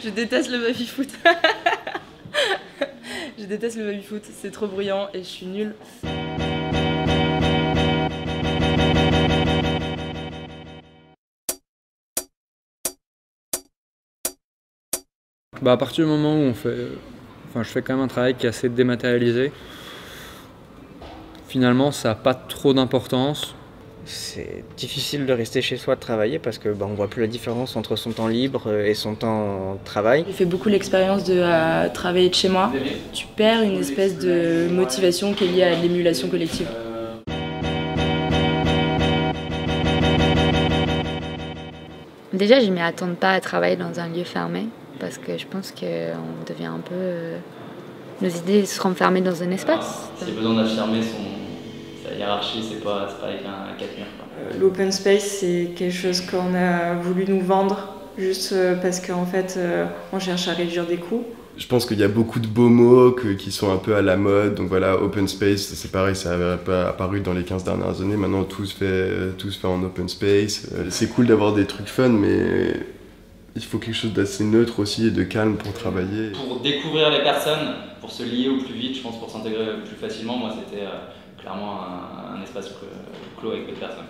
Je déteste le baby-foot. Je déteste le baby-foot, c'est trop bruyant et je suis nulle. À partir du moment où je fais quand même un travail qui est assez dématérialisé, finalement ça n'a pas trop d'importance. C'est difficile de rester chez soi de travailler parce que on voit plus la différence entre son temps libre et son temps de travail. J'ai fait beaucoup l'expérience de travailler de chez moi. Tu perds une espèce de motivation qui est liée à l'émulation collective. Déjà, je ne m'y attends pas à travailler dans un lieu fermé parce que je pense qu'on devient un peu... nos idées se renfermées dans un espace. S'il y a besoin d'affirmer sa hiérarchie, c'est pas avec un 4 murs. L'open space, c'est quelque chose qu'on a voulu nous vendre juste parce qu'en fait, on cherche à réduire des coûts. Je pense qu'il y a beaucoup de beaux mots qui sont un peu à la mode. Donc voilà, open space, c'est pareil, ça avait pas apparu dans les 15 dernières années. Maintenant, tout se fait en open space. C'est cool d'avoir des trucs fun, mais il faut quelque chose d'assez neutre aussi et de calme pour travailler. Pour découvrir les personnes, pour se lier au plus vite, je pense, pour s'intégrer plus facilement, moi c'était clairement un espace clos avec peu de personnes.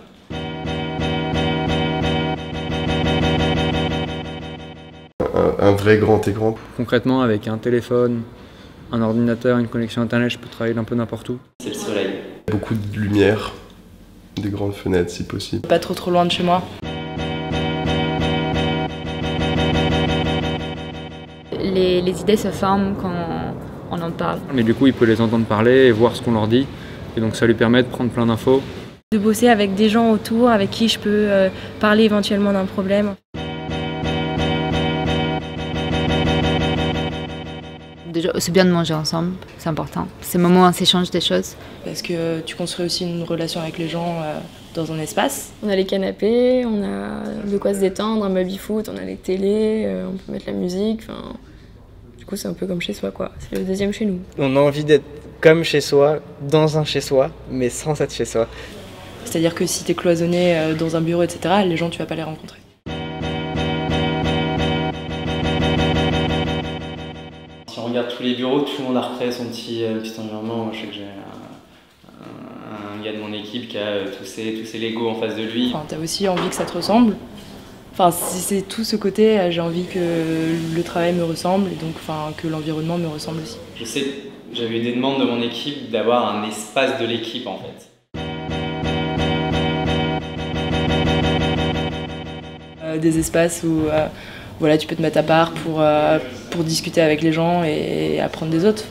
Un vrai grand écran. Concrètement, avec un téléphone, un ordinateur, une connexion internet, je peux travailler d'un peu n'importe où. C'est le soleil. Beaucoup de lumière, des grandes fenêtres si possible. Pas trop loin de chez moi. Les idées se forment quand on en parle. Mais du coup, il peut les entendre parler et voir ce qu'on leur dit. Et donc ça lui permet de prendre plein d'infos. De bosser avec des gens autour avec qui je peux parler éventuellement d'un problème. Déjà, c'est bien de manger ensemble, c'est important. Ces moments où on s'échange des choses. Parce que tu construis aussi une relation avec les gens dans un espace. On a les canapés, on a de quoi se détendre, un baby-foot, on a les télés, on peut mettre la musique. Du coup, c'est un peu comme chez soi, quoi. C'est le deuxième chez nous. On a envie d'être comme chez soi, dans un chez soi, mais sans être chez soi. C'est-à-dire que si tu es cloisonné dans un bureau, etc., les gens, tu vas pas les rencontrer. Si on regarde tous les bureaux, tout le monde a recréé son petit environnement. Moi, je sais que j'ai un gars de mon équipe qui a tous ses Lego en face de lui. Tu as aussi envie que ça te ressemble. C'est tout ce côté, j'ai envie que le travail me ressemble et donc que l'environnement me ressemble aussi. Je sais, j'avais eu des demandes de mon équipe d'avoir un espace de l'équipe en fait. Des espaces où tu peux te mettre à part pour discuter avec les gens et apprendre des autres.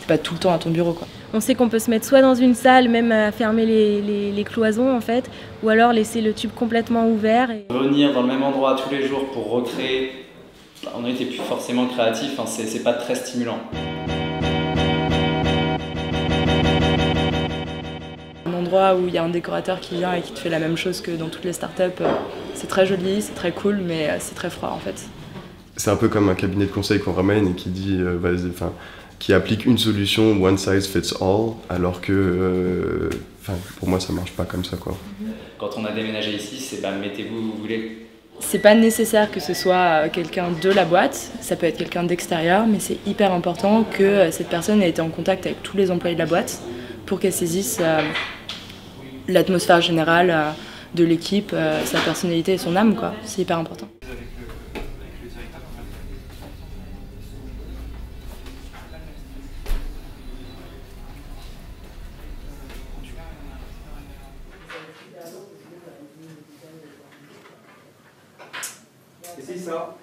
C'est pas tout le temps à ton bureau, quoi. On sait qu'on peut se mettre soit dans une salle, même à fermer les cloisons en fait, ou alors laisser le tube complètement ouvert. Venir dans le même endroit tous les jours pour recréer, on n'était plus forcément créatif, c'est pas très stimulant. Un endroit où il y a un décorateur qui vient et qui te fait la même chose que dans toutes les startups, c'est très joli, c'est très cool, mais c'est très froid en fait. C'est un peu comme un cabinet de conseil qu'on ramène et qui dit, qui applique une solution one size fits all, alors que pour moi ça marche pas comme ça, quoi. Quand on a déménagé ici, c'est mettez-vous où vous voulez. C'est pas nécessaire que ce soit quelqu'un de la boîte, ça peut être quelqu'un d'extérieur, mais c'est hyper important que cette personne ait été en contact avec tous les employés de la boîte pour qu'elle saisisse l'atmosphère générale de l'équipe, sa personnalité et son âme, quoi. C'est hyper important. Et c'est ça.